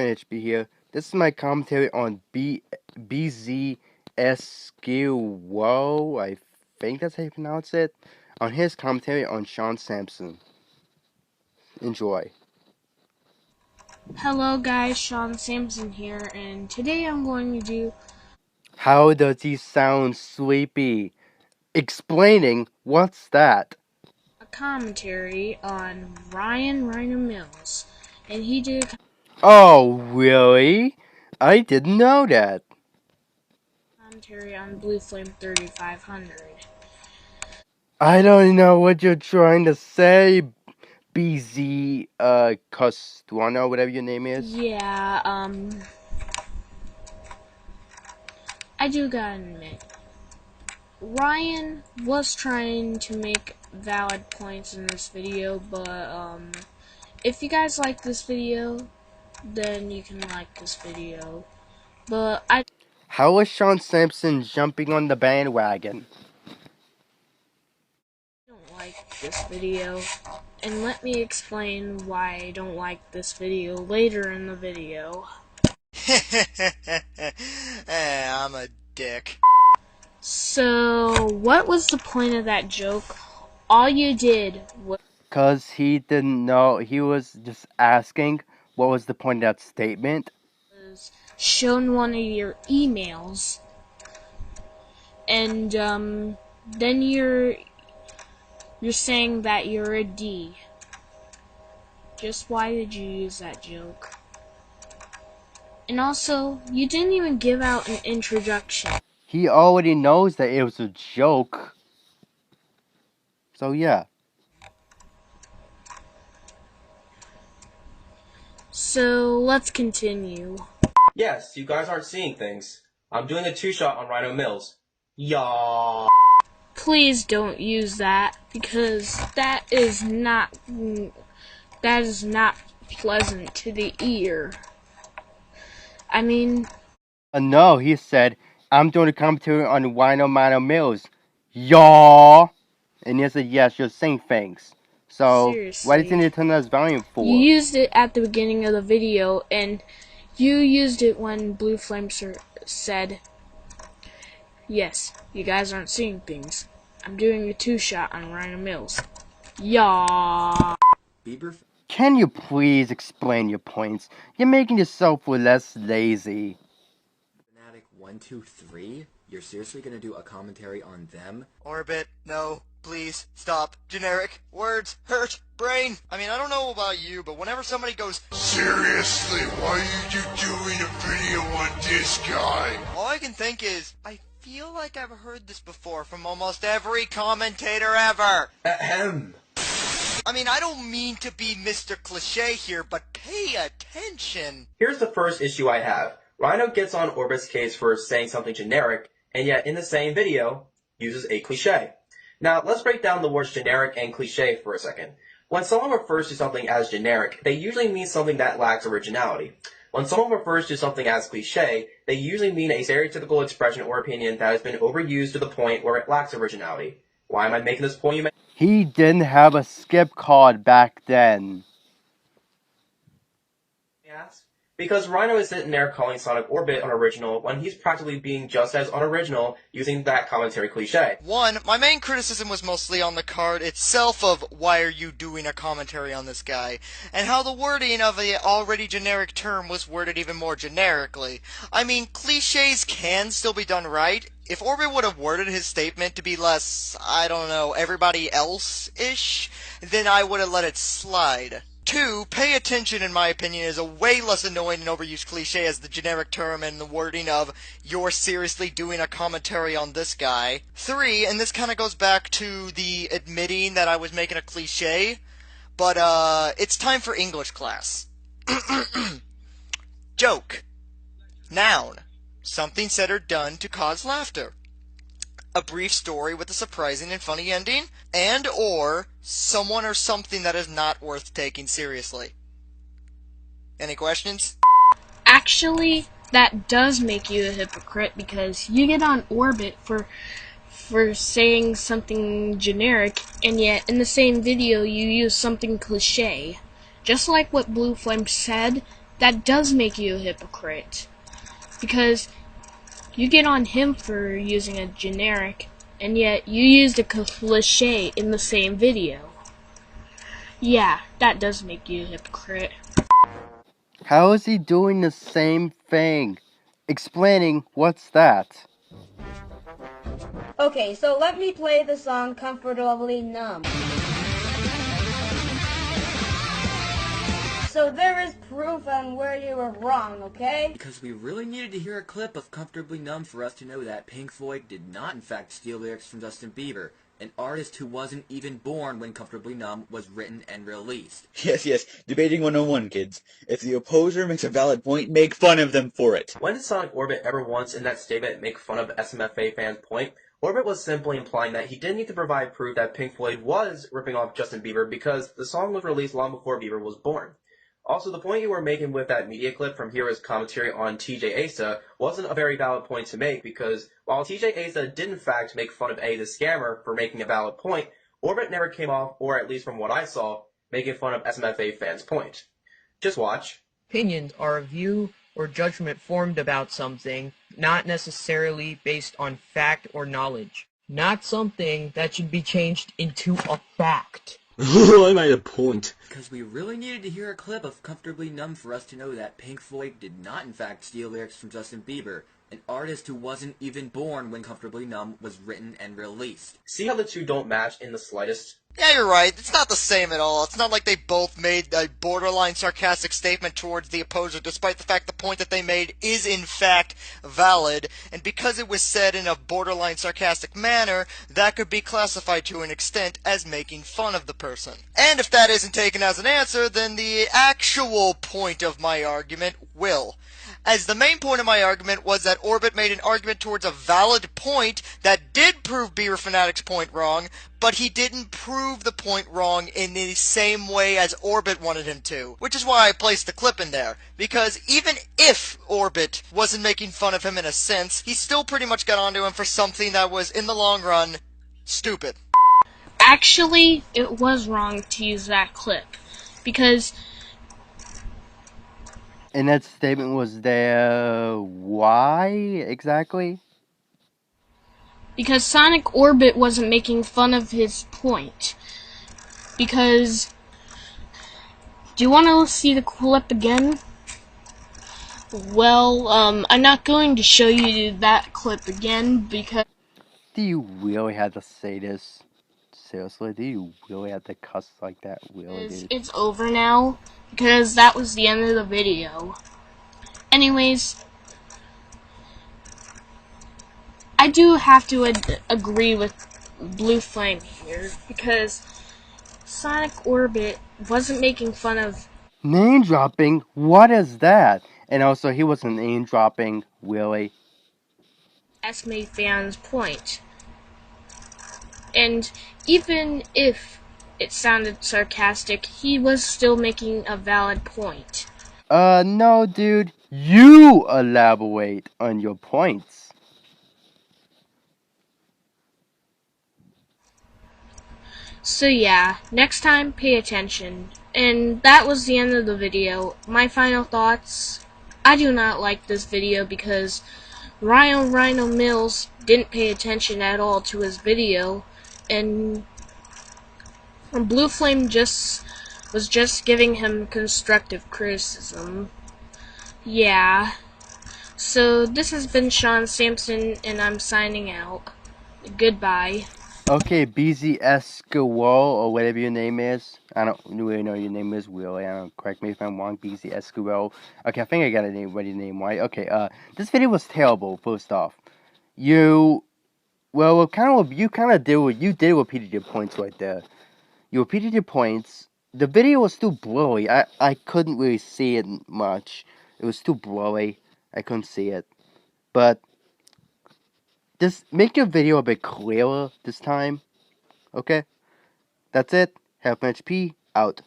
HB here. This is my commentary on B.Z Uscuro, I think that's how you pronounce it, on his commentary on Sean Sampson. Enjoy. Hello guys, Sean Sampson here, and today I'm going to do How does he sound sleepy? Explaining what's that? a commentary on Rhino Mills, and he did a Oh, really? I didn't know that. commentary on Blue Flame 3500. I don't know what you're trying to say, B.Z Castrano, whatever your name is. Yeah, I do gotta admit, Ryan was trying to make valid points in this video, but, if you guys like this video, then you can like this video, but I How is Sean Sampson jumping on the bandwagon? don't like this video, and let me explain why I don't like this video later in the video. I'm a dick. So, what was the point of that joke? All you did was 'Cause he didn't know, he was just asking what was the point of that statement. shown one of your emails, and then you're saying that you're a D. Just why did you use that joke? And also, you didn't even give out an introduction. He already knows that it was a joke. So yeah. So, let's continue. Yes, you guys aren't seeing things. I'm doing a two-shot on Rhino Mills. Yaw. Please don't use that, because that is not pleasant to the ear. I mean, No, he said, I'm doing a commentary on Rhino Mills. Yaw! And he said, yes, you're saying things. So, seriously. why didn't you turn that as volume for? You used it at the beginning of the video, and you used it when Blue Flame said, yes, you guys aren't seeing things. I'm doing a two-shot on Rhino Mills. Yaw. Can you please explain your points? You're making yourself less lazy. Fanatic 123, you're seriously gonna do a commentary on them? Orbit, no, please, stop. Generic, words, hurt, brain. I mean, I don't know about you, but whenever somebody goes, seriously, why are you doing a video on this guy? all I can think is, I feel like I've heard this before from almost every commentator ever. Ahem. I mean, I don't mean to be Mr. Cliche here, but pay attention. Here's the first issue I have. Rhino gets on Orbit's case for saying something generic, and yet in the same video, uses a cliche. Now, let's break down the words generic and cliche for a second. When someone refers to something as generic, they usually mean something that lacks originality. When someone refers to something as cliche, they usually mean a stereotypical expression or opinion that has been overused to the point where it lacks originality. Why am I making this point, you may He didn't have a skip card back then. ask? Because Rhino is sitting there calling Sonic Orbit unoriginal when he's practically being just as unoriginal using that commentary cliche. One, my main criticism was mostly on the card itself of why are you doing a commentary on this guy, and how the wording of the already generic term was worded even more generically. I mean, cliches can still be done right. If Orbit would have worded his statement to be less, I don't know, everybody else-ish, then I would have let it slide. 2, pay attention, in my opinion, is a way less annoying and overused cliche as the generic term and the wording of, you're seriously doing a commentary on this guy. 3, and this kind of goes back to the admitting that I was making a cliche, but, it's time for English class. Joke. Noun. Something said or done to cause laughter. A brief story with a surprising and funny ending, and or someone or something that is not worth taking seriously. Any questions? Actually, that does make you a hypocrite, because you get on Orbit for saying something generic, and yet in the same video you use something cliche. Just like what Blue Flame said, that does make you a hypocrite. Because you get on him for using a generic, and yet you used a cliche in the same video. Yeah, that does make you a hypocrite. How is he doing the same thing? Explaining what's that? Okay, so let me play the song Comfortably Numb. So there is proof on where you were wrong, okay? Because we really needed to hear a clip of Comfortably Numb for us to know that Pink Floyd did not in fact steal lyrics from Justin Bieber, an artist who wasn't even born when Comfortably Numb was written and released. Yes, debating 101, kids. If the opposer makes a valid point, make fun of them for it. When did Sonic Orbit ever once in that statement make fun of SMFA fans' point? Orbit was simply implying that he didn't need to provide proof that Pink Floyd was ripping off Justin Bieber because the song was released long before Bieber was born. Also, the point you were making with that media clip from Hero's commentary on TJ Asa wasn't a very valid point to make because while TJ Asa did in fact make fun of A the scammer for making a valid point, Orbit never came off, or at least from what I saw, making fun of SMFA fans' point. Just watch. Opinions are a view or judgment formed about something, not necessarily based on fact or knowledge. Not something that should be changed into a fact. I made a point. Because we really needed to hear a clip of Comfortably Numb for us to know that Pink Floyd did not in fact steal lyrics from Justin Bieber, an artist who wasn't even born when Comfortably Numb was written and released. See how the two don't match in the slightest? Yeah, you're right. It's not the same at all. It's not like they both made a borderline sarcastic statement towards the opposer, despite the fact the point that they made is in fact valid, and because it was said in a borderline sarcastic manner, that could be classified to an extent as making fun of the person. And if that isn't taken as an answer, then the actual point of my argument will. As the main point of my argument was that Orbit made an argument towards a valid point that did prove Bieber Fanatic's point wrong, but he didn't prove the point wrong in the same way as Orbit wanted him to. Which is why I placed the clip in there. Because even if Orbit wasn't making fun of him in a sense, he still pretty much got onto him for something that was, in the long run, stupid. Actually, it was wrong to use that clip. Because And that statement was there. Why exactly? because Sonic Orbit wasn't making fun of his point. Because, do you want to see the clip again? Well, I'm not going to show you that clip again because Do you really have to say this? Seriously, do you really have to cuss like that? Really, dude? it's over now. Because that was the end of the video. Anyways, I do have to agree with Blue Flame here. Because Sonic Orbit wasn't making fun of Name dropping? What is that? And also, he wasn't name dropping, really. Esme fans' point. And even if it sounded sarcastic, he was still making a valid point. No, dude. You elaborate on your points. So yeah, next time pay attention. And that was the end of the video. My final thoughts. I do not like this video because Rhino Mills didn't pay attention at all to his video, and Blue Flame was just giving him constructive criticism. Yeah. So this has been Sean Sampson, and I'm signing out. Goodbye. Okay, B.Z Uscuro, or whatever your name is. I don't really know your name is, really. I don't, correct me if I'm wrong, B.Z Uscuro. Okay, I think I got a name, ready name right. Okay, this video was terrible, first off. You did repeated your points right there. You repeated your points. The video was too blurry. I couldn't really see it much. It was too blurry. I couldn't see it. But just make your video a bit clearer this time. Okay? That's it. Halofan HP out.